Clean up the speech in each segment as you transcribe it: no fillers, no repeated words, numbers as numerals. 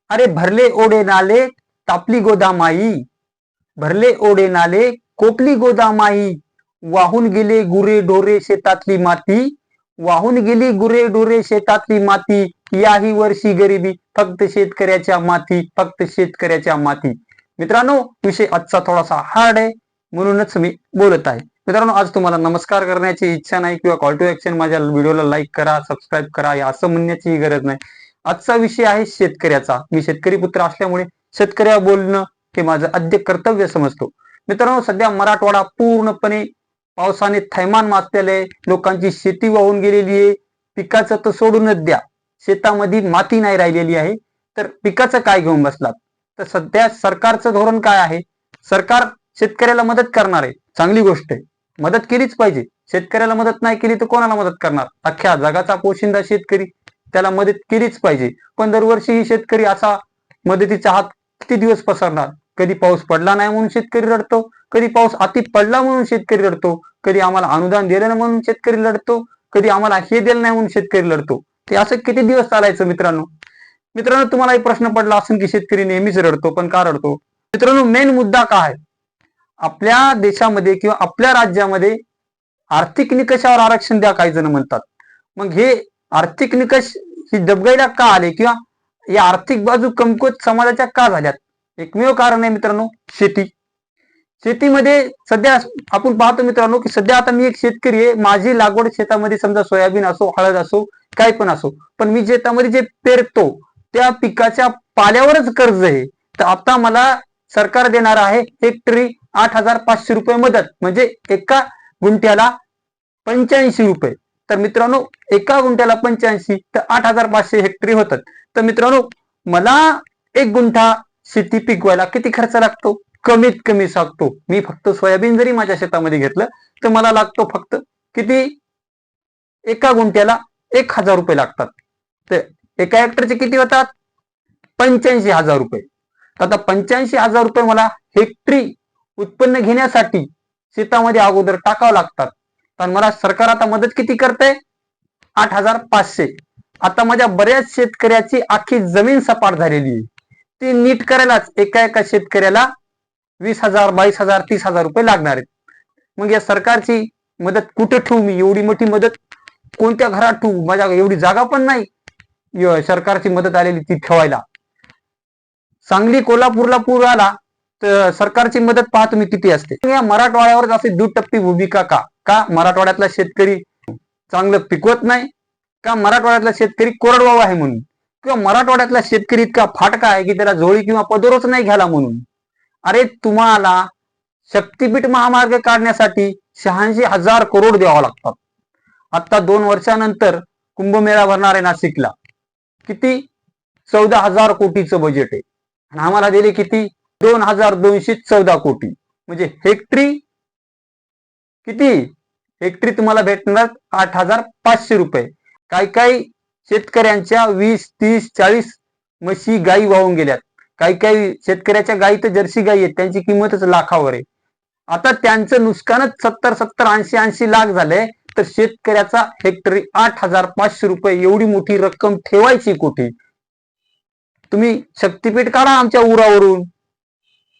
अरे भरले ओढे नाले तापली गोदामाई, भरले ओढे नाले कोपली गोदामाई, वाहून गेले गुरे ढोरे शेतातली माती, वाहून गेली गुरे ढोरे शेतातली माती, याही वर्षी गरिबी फक्त शेतकऱ्याच्या माती, फक्त शेतकऱ्याच्या माती. मित्रांनो, विषय आजचा थोडासा हार्ड आहे म्हणूनच मी बोलत आहे. मित्रांनो, आज तुम्हाला नमस्कार करण्याची इच्छा नाही किंवा कॉल टू ऍक्शन माझ्या व्हिडिओला लाईक करा, सबस्क्राईब करा असं म्हणण्याची गरज नाही. आजचा विषय आहे शेतकऱ्याचा. मी शेतकरी पुत्र असल्यामुळे शेतकऱ्या बोलणं हे माझं आद्य कर्तव्य समजतो. मित्रांनो, सध्या मराठवाडा पूर्णपणे पावसाने थैमान माजलेलं आहे. लोकांची शेती वाहून गेलेली आहे. पिकाचं तर सोडूनच द्या, शेतामध्ये माती नाही राहिलेली आहे. तर पिकाचं काय घेऊन बसलात? तर सध्या सरकारचं धोरण काय आहे? सरकार शेतकऱ्याला मदत करणार आहे, चांगली गोष्ट आहे, मदत केलीच पाहिजे. शेतकऱ्याला मदत नाही केली तर कोणाला मदत करणार? अख्ख्या जगाचा पोशिंदा शेतकरी, त्याला मदत केलीच पाहिजे. पण दरवर्षी ही शेतकरी असा मदतीचा हात किती दिवस पसरणार? कधी पाऊस पडला नाही म्हणून शेतकरी रडतो, कधी पाऊस अति पडला म्हणून शेतकरी रडतो, कधी आम्हाला अनुदान दिलं नाही म्हणून शेतकरी लढतो, कधी आम्हाला हे दिलं नाही म्हणून शेतकरी लढतो. ते असं किती दिवस चालायचं? मित्रांनो, तुम्हाला प्रश्न पडला असेल की शेतकरी नेहमीच रडतो, पण का रडतो? मित्रांनो, मेन मुद्दा काय आहे? आपल्या देशामध्ये किंवा आपल्या राज्यामध्ये आर्थिक निकषावर आरक्षण द्या काही जण म्हणतात. मग हे आर्थिक निकष ही दबगायला का आले किंवा या आर्थिक बाजू कमकुवत समाजाच्या का झाल्यात? एकमेव कारण आहे मित्रांनो, शेती. शेतीमध्ये सध्या आपण पाहतो मित्रांनो की सध्या आता मी एक शेतकरी आहे. माझी लागवड शेतामध्ये समजा सोयाबीन असो, हळद असो, काय पण असो, पण मी शेतामध्ये जे पेरतो त्या पिकाच्या पाल्यावरच कर्ज आहे. तर आता मला सरकार देणार आहे हेक्टरी 8,500 रुपये मदत, म्हणजे एका गुंठ्याला 85 रुपये. तर मित्रांनो, एका गुंठ्याला 85 तर 8,500 हेक्टरी होतात. तर मित्रांनो, मला एक गुंठा शेती पिकवायला किती खर्च लागतो? कमीत कमी सांगतो मी, फक्त सोयाबीन जरी माझ्या शेतामध्ये घेतलं तर मला लागतो फक्त किती? एका गुंठ्याला 1,000 रुपये लागतात. तर एका हेक्टरचे किती होतात? 85,000 रुपये. आता 85,000 रुपये मला हेक्टरी उत्पन्न घेण्यासाठी शेतामध्ये अगोदर टाकावं लागतात. तर मला सरकार आता मदत किती करते? 8,500. आता माझ्या बऱ्याच शेतकऱ्याची आखी जमीन सपाट झालेली आहे. ती नीट करायलाच एका शेतकऱ्याला 20,000, 22,000, 30,000 रुपये लागणार आहेत. मग या सरकारची मदत कुठे ठेवू मी? एवढी मोठी मदत कोणत्या घरात ठेवू? माझ्या एवढी जागा पण नाही सरकारची मदत आलेली ती ठेवायला. सांगली, कोल्हापूरला पूर आला तर सरकारची मदत पहा तुम्ही किती असते. या मराठवाड्यावर अशी दुटप्पी भूमिका का? का मराठवाड्यातला शेतकरी चांगलं पिकवत नाही? का मराठवाड्यातला शेतकरी कोरडवाहू आहे म्हणून? किंवा मराठवाड्यातला शेतकरी इतका फाटका आहे की त्याला झोळी किंवा पदरच नाही घ्यायला म्हणून? अरे, तुम्हाला शक्तीपीठ महामार्ग काढण्यासाठी 86,000 करोड द्यावा लागतात. आता 2 वर्षानंतर कुंभमेळा भरणार आहे नाशिकला. किती? 14,000 कोटीचं बजेट आहे. आणि आम्हाला दिले किती? 2,214 कोटी. म्हणजे हेक्टरी किती? हेक्टरी तुम्हाला भेटणार 8,500 रुपये. काही शेतकऱ्यांच्या 20, 30, 40 म्हशी, गायी वाहून गेल्यात. काही शेतकऱ्याच्या गायी तर जर्सी गायी आहेत, त्यांची किंमतच लाखावर आहे. आता त्यांचं नुकसानच 70, 80 लाख झालंय. तर शेतकऱ्याचा हेक्टरी 8,500 रुपये, एवढी मोठी रक्कम ठेवायची कुठे? तुम्ही शक्तीपीठ काढा आमच्या उरावरून,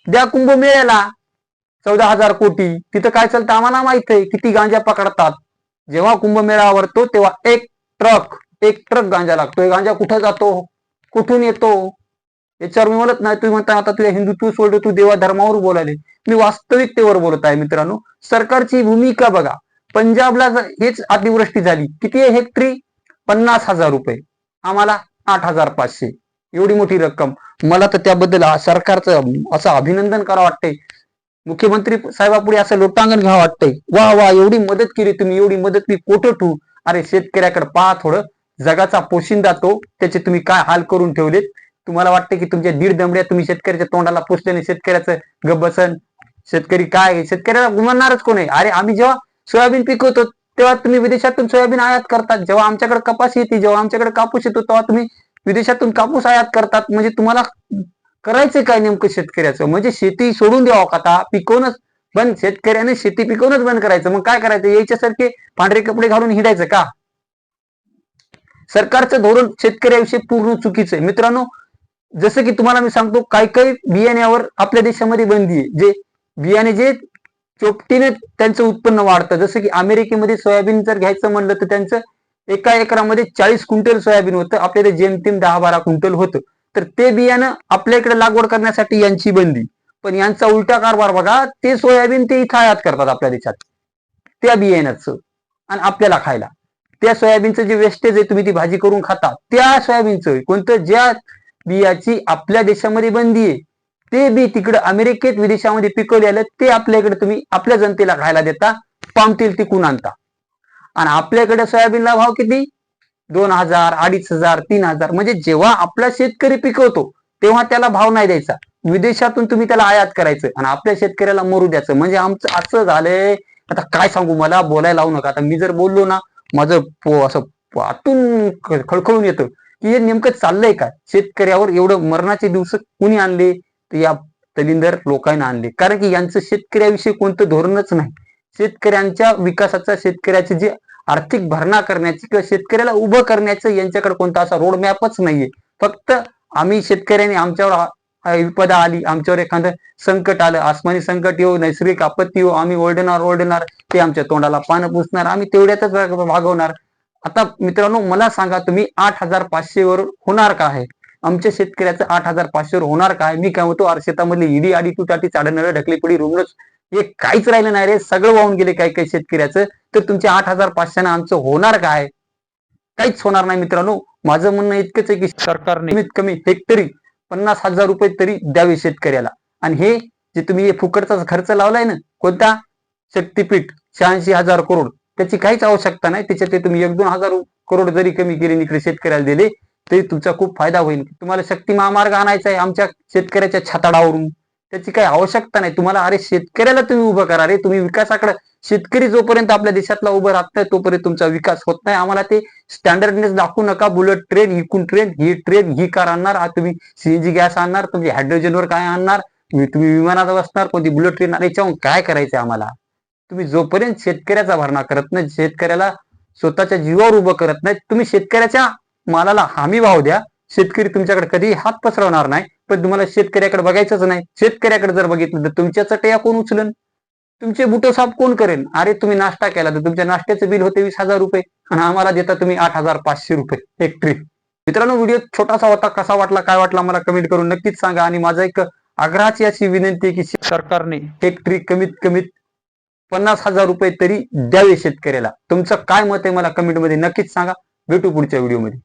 द्या कुंभमेळ्याला 14,000 कोटी. तिथं काय चालतं आम्हाला माहित आहे, किती गांजा पकडतात. जेव्हा कुंभमेळा आवरतो तेव्हा एक ट्रक गांजा लागतो. हे गांजा कुठं जातो, कुठून येतो, याच्यावर मी बोलत नाही. तुम्ही म्हणता आता तुझ्या हिंदुत्व सोडलं, तू देवा धर्मावर बोलायले. मी वास्तविकतेवर बोलत आहे मित्रांनो. सरकारची भूमिका बघा. पंजाबला हेच अतिवृष्टी झाली, किती आहे हेक्टरी? 50,000 रुपये. आम्हाला 8,500. एवढी मोठी रक्कम. मला तर त्याबद्दल सरकारचं असं अभिनंदन करावं वाटतंय. मुख्यमंत्री साहेबापुढे असं लोटांगण घ्यावं वाटतंय. वा वा, एवढी मदत केली तुम्ही, एवढी मदत मी कोठं ठेवू? अरे, शेतकऱ्याकडे पहा थोडं. जगाचा पोशिंदा तो, त्याचे तुम्ही काय हाल करून ठेवलेत. तुम्हाला वाटतं की तुमच्या 1.5 दमड्या तुम्ही शेतकऱ्याच्या तोंडाला पुसल्याने शेतकऱ्याचं गबसन? शेतकरी काय, शेतकऱ्याला गुमानणारच कोण आहे? अरे, आम्ही जेव्हा सोयाबीन पिकवतो तेव्हा तुम्ही विदेशातून सोयाबीन आयात करतात. जेव्हा आमच्याकडे कपास येते, जेव्हा आमच्याकडे कापूस येतो, तेव्हा तुम्ही विदेशातून कापूस आयात करतात. म्हणजे तुम्हाला करायचं काय नेमकं शेतकऱ्याचं? म्हणजे शेती सोडून द्यावं का आता? पिकवणच बंद, शेतकऱ्याने शेती पिकवणच बंद करायचं. मग काय करायचं? याच्यासारखे पांढरे कपडे घालून हिंडायचं का? सरकारचं धोरण शेतकऱ्याविषयी पूर्ण चुकीचं आहे मित्रांनो. जसं की तुम्हाला मी सांगतो, काही काही बियाण्यावर आपल्या देशामध्ये बंदी आहे. जे बियाणे जे चोपटीने त्यांचं उत्पन्न वाढतं. जसं की अमेरिकेमध्ये सोयाबीन जर घ्यायचं म्हणलं तर त्यांचं एका एकरामध्ये 40 क्विंटल सोयाबीन होतं. आपल्याला जेमतेम 10-12 क्विंटल होतं. तर ते बियाणं आपल्या इकडे लागवड करण्यासाठी यांची बंदी. पण यांचा उलटा कारभार बघा, ते सोयाबीन ते इथं आयात करतात आपल्या देशात त्या बियाण्याचं आणि आपल्याला खायला. त्या सोयाबीनचं जे वेस्टेज आहे, तुम्ही ती भाजी करून खाता, त्या सोयाबीनचं कोणतं ज्या बियाची आपल्या देशामध्ये बंदी आहे, ते बी तिकडे अमेरिकेत विदेशामध्ये पिकवलेलं ते आपल्याकडे तुम्ही आपल्या जनतेला खायला देता, पाम तेल तिकून आणता. आणि आपल्याकडे सोयाबीनला भाव किती? 2,000, 2,500, 3,000. म्हणजे जेव्हा आपला शेतकरी पिकवतो तेव्हा त्याला भाव नाही द्यायचा, विदेशातून तुम्ही त्याला आयात करायचं आणि आपल्या शेतकऱ्याला मरू द्यायचं. म्हणजे आमचं असं झालंय, आता काय सांगू, मला बोलायला लावू नका. आता मी जर बोललो ना, माझं असं आतून खळखळून येतं की हे नेमकं चाललंय काय. शेतकऱ्यावर एवढं मरणाचे दिवस कुणी आणले? तर या दलिंदर लोकांनी आणले. कारण की यांचं शेतकऱ्याविषयी कोणतं धोरणच नाही. शेतकऱ्यांच्या विकासाचा, शेतकऱ्याचे जे आर्थिक भरणा करण्याची किंवा शेतकऱ्याला उभं करण्याचं यांच्याकडे कोणता असा रोड मॅपच नाहीये. फक्त आम्ही शेतकऱ्यांनी आमच्यावर विपदा आली, आमच्यावर एखादं संकट आलं, आसमानी संकट येऊ, नैसर्गिक आपत्ती येऊ, आम्ही ओरडणार, ते आमच्या तोंडाला पानं पुसणार, आम्ही तेवढ्यातच भागवणार. आता मित्रांनो मला सांगा, तुम्ही 8,500 वर होणार का आहे? आमच्या शेतकऱ्याचं 8,500 वर होणार काय? मी काय म्हणतो, शेतामधली इडी आडी तुटाटी चाडणार ढकली पडी रुमणच हे काहीच राहिलं नाही रे, सगळं वाहून गेले काही काही शेतकऱ्याचं. तर तुमच्या 8,500 आमचं होणार काय? काहीच होणार नाही मित्रांनो. माझं म्हणणं इतकंच आहे की सरकारने कमीत कमी हेक्टरी 50,000 रुपये तरी द्यावे शेतकऱ्याला. आणि हे जे तुम्ही फुकटचा खर्च लावलाय ना, कोणता शक्तीपीठ 86,000 करोड, त्याची काहीच आवश्यकता नाही. त्याच्यात ते तुम्ही 1-2 हजार करोड जरी कमी केले, इकडे शेतकऱ्याला दिले, तरी तुमचा खूप फायदा होईल. तुम्हाला शक्ती महामार्ग आणायचा आहे आमच्या शेतकऱ्याच्या छाताडावरून, त्याची काही आवश्यकता नाही. तुम्हाला अरे शेतकऱ्याला तुम्ही उभं करा रे. तुम्ही विकासाकडे, शेतकरी जोपर्यंत आपल्या देशातला उभं राहत नाही तोपर्यंत तुमचा विकास होत नाही. आम्हाला ते स्टँडर्डनेस दाखवू नका. बुलेट ट्रेन, इकून ट्रेन, ही कार आणणार, तुम्ही सीएनजी गॅस आणणार, तुम्ही हायड्रोजनवर काय आणणार, तुम्ही विमानात बसणार, कोणती बुलेट ट्रेन, याच्याहून काय करायचंय आम्हाला? तुम्ही जोपर्यंत शेतकऱ्याचा भरणा करत नाही, शेतकऱ्याला स्वतःच्या जीवावर उभं करत नाही, तुम्ही शेतकऱ्याच्या मालाला हमी भाव द्या. शेतकरी तुमच्याकडे कधी हात पसरवणार नाही. पण तुम्हाला शेतकऱ्याकडे बघायचंच नाही. शेतकऱ्याकडे जर बघितलं तर तुमच्या चटया कोण उचलन, तुमचे बुटो साफ कोण करेन? अरे तुम्ही नाश्ता केला तर तुमच्या नाश्त्याचं बिल होते 20,000 रुपये आणि आम्हाला देता तुम्ही 8,500 रुपये एक ट्रिप. मित्रांनो व्हिडिओ छोटासा होता, कसा वाटला, काय वाटला मला कमेंट करून नक्कीच सांगा. आणि माझा एक आग्रहाची अशी विनंती आहे की सरकारने एक ट्रिक कमीत कमीत 50,000 रुपये तरी द्यावे शेतकऱ्याला. तुमचं काय मत आहे मला कमेंट मध्ये नक्कीच सांगा. भेटू पुढच्या व्हिडिओमध्ये.